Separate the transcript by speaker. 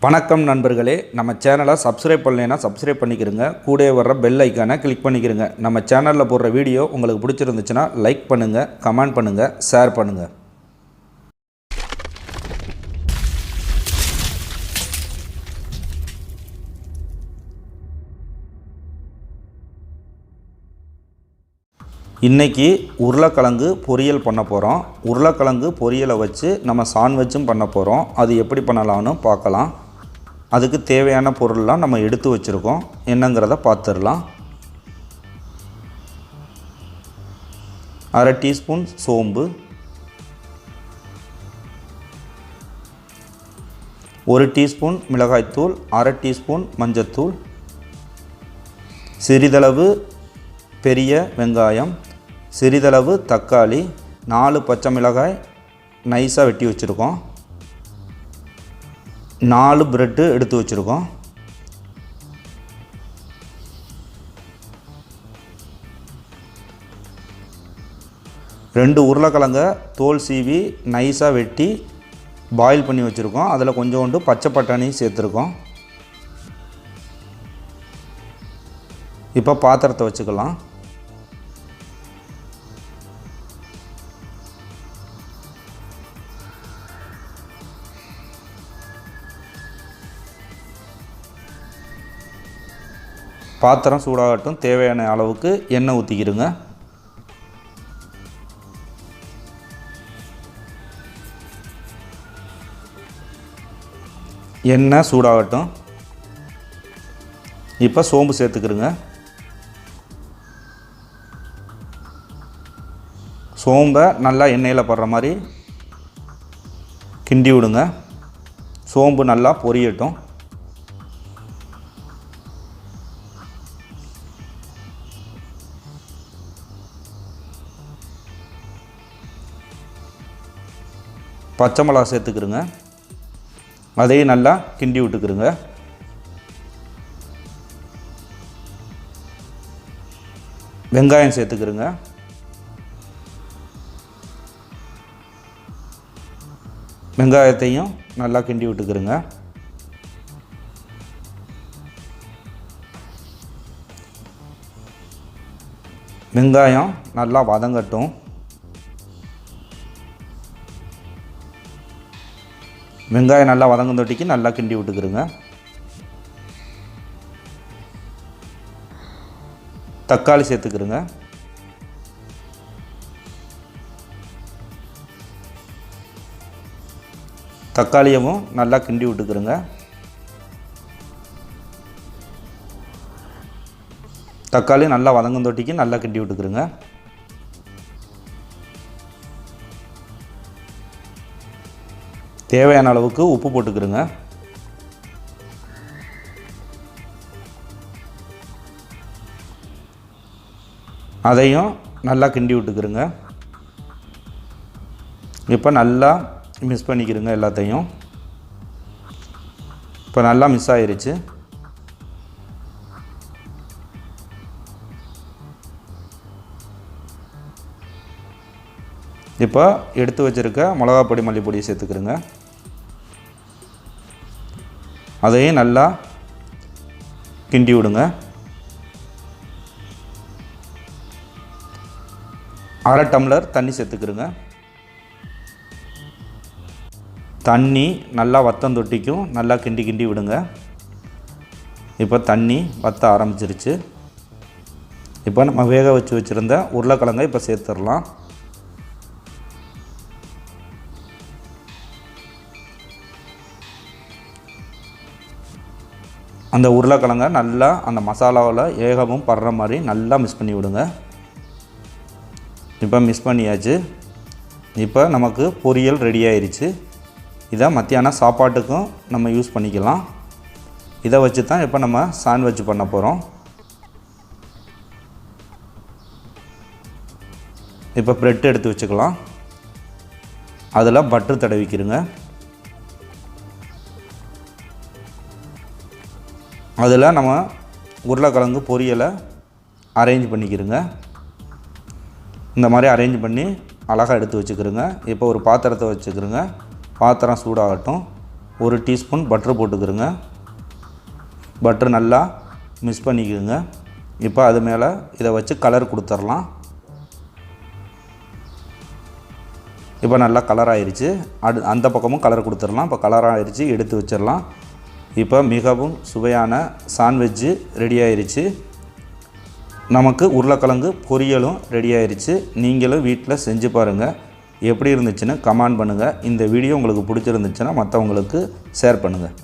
Speaker 1: வணக்கம் நண்பர்களே, நம்ம சேனலை சப்ஸ்கிரைப் பண்ணலைன்னா சப்ஸ்கிரைப் பண்ணிக்கிறங்க. கூடவே வர்ற பெல் ஐக்கானை கிளிக் பண்ணிக்கிறங்க. நம்ம சேனலில் போடுற வீடியோ உங்களுக்கு பிடிச்சிருந்துச்சுன்னா லைக் பண்ணுங்கள், கமெண்ட் பண்ணுங்கள், ஷேர் பண்ணுங்கள். இன்றைக்கி உருளைக்கிழங்கு பொரியல் பண்ண போகிறோம். உருளைக்கிழங்கு பொரியலை வச்சு நம்ம சாண்ட்விச்சும் பண்ண போகிறோம். அது எப்படி பண்ணலாம்னு பார்க்கலாம். அதுக்கு தேவையான பொருள்லாம் நம்ம எடுத்து வச்சுருக்கோம். என்னங்கிறத பார்த்துடலாம். 1/2 டீஸ்பூன் சோம்பு, 1 டீஸ்பூன் மிளகாய்த்தூள், 1/2 டீஸ்பூன் மஞ்சத்தூள், சிறிதளவு பெரிய வெங்காயம், சிறிதளவு தக்காளி, 4 பச்சை மிளகாய் நைஸாக வெட்டி வச்சுருக்கோம், 4 பிரெட்டு எடுத்து வச்சுருக்கோம், ரெண்டு உருளைக்கிழங்க தோல் சீவி நைஸாக வெட்டி பாயில் பண்ணி வச்சுருக்கோம். அதில் கொஞ்சோண்டு பச்சை பட்டாணி சேர்த்துருக்கோம். இப்போ பாத்திரத்தை வச்சுக்கலாம். பாத்திரம் சூடாகட்டும். தேவையான அளவுக்கு எண்ணெய் ஊற்றிக்கிடுங்க. எண்ணெய் சூடாகட்டும். இப்போ சோம்பு சேர்த்துக்கிடுங்க. சோம்பை நல்லா எண்ணெயில் படுற மாதிரி கிண்டி விடுங்க. சோம்பு நல்லா பொரியட்டும். பச்சை மிளகா சேர்த்துக்கிடுங்க. அதையும் நல்லா கிண்டி விட்டுக்கிடுங்க. வெங்காயம் சேர்த்துக்கிடுங்க. வெங்காயத்தையும் நல்லா கிண்டி விட்டுக்கிடுங்க. வெங்காயம் நல்லா வதங்கட்டும். வெங்காயம் நல்லா வதங்கும் தொட்டிக்கு நல்லா கிண்டி விட்டுக்கிடுங்க. தக்காளி சேர்த்துக்கிடுங்க. தக்காளியவும் நல்லா கிண்டி விட்டுக்கிடுங்க. தக்காளி நல்லா வதங்கும் தொட்டிக்கு நல்லா கிண்டி விட்டுக்கிடுங்க. தேவையான அளவுக்கு உப்பு போட்டுக்கிடுங்க. அதையும் நல்லா கிண்டி விட்டுக்கிடுங்க. இப்போ நல்லா மிக்ஸ் பண்ணிக்கிடுங்க எல்லாத்தையும். இப்போ நல்லா மிக்ஸ் ஆயிருச்சு. இப்போ எடுத்து வச்சுருக்க மிளகாப்பொடி மல்லிப்பொடியை சேர்த்துக்கிடுங்க. அதையும் நல்லா கிண்டி விடுங்க. 1/2 டம்ளர் தண்ணி சேர்த்துக்கிடுங்க. தண்ணி நல்லா வத்தம் தொட்டிக்கும் நல்லா கிண்டி கிண்டி விடுங்க. இப்போ தண்ணி வத்த ஆரம்பிச்சிருச்சு. இப்போ நம்ம வேக வச்சு வச்சுருந்த உருளைக்கிழங்கை இப்போ சேர்த்துடலாம். அந்த உருளைக்கிழங்க நல்லா அந்த மசாலாவில் ஏகமும் படுற மாதிரி நல்லா மிக்ஸ் பண்ணி விடுங்க. இப்போ மிக்ஸ் பண்ணியாச்சு. இப்போ நமக்கு பொரியல் ரெடி ஆயிடுச்சு. இதை மத்தியானம் சாப்பாட்டுக்கும் நம்ம யூஸ் பண்ணிக்கலாம். இதை வச்சு தான் இப்போ நம்ம சாண்ட்விச் பண்ண போகிறோம். இப்போ ப்ரெட் எடுத்து வச்சுக்கலாம். அதில் பட்டர் தடவிக்கிடுங்க. அதில் நம்ம உருளைக்கிழங்கு பொரியலை அரேஞ்ச் பண்ணிக்கிடுங்க. இந்த மாதிரி அரேஞ்ச் பண்ணி அழகாக எடுத்து வச்சுக்கிடுங்க. இப்போ ஒரு பாத்திரத்தை வச்சுக்கிடுங்க. பாத்திரம் சூடாகட்டும். 1 டீஸ்பூன் பட்டர் போட்டுக்கிறோங்க. பட்டர் நல்லா மிக்ஸ் பண்ணிக்கோங்க. இப்போ அது மேலே இதை வச்சு கலர் கொடுத்துடலாம். இப்போ நல்லா கலர் ஆயிடுச்சு. அந்த பக்கமும் கலர் கொடுத்துடலாம். இப்போ கலர் ஆயிடுச்சு, எடுத்து வச்சிடலாம். இப்போ மிகவும் சுவையான சாண்ட்விட்ஜு ரெடி ஆயிடுச்சு. நமக்கு உருளைக்கிழங்கு பொரியலும் ரெடி ஆயிடுச்சு. நீங்களும் வீட்டில் செஞ்சு பாருங்கள். எப்படி இருந்துச்சுன்னு கமெண்ட் பண்ணுங்கள். இந்த வீடியோ உங்களுக்கு பிடிச்சிருந்துச்சுன்னா மற்றவங்களுக்கு ஷேர் பண்ணுங்கள்.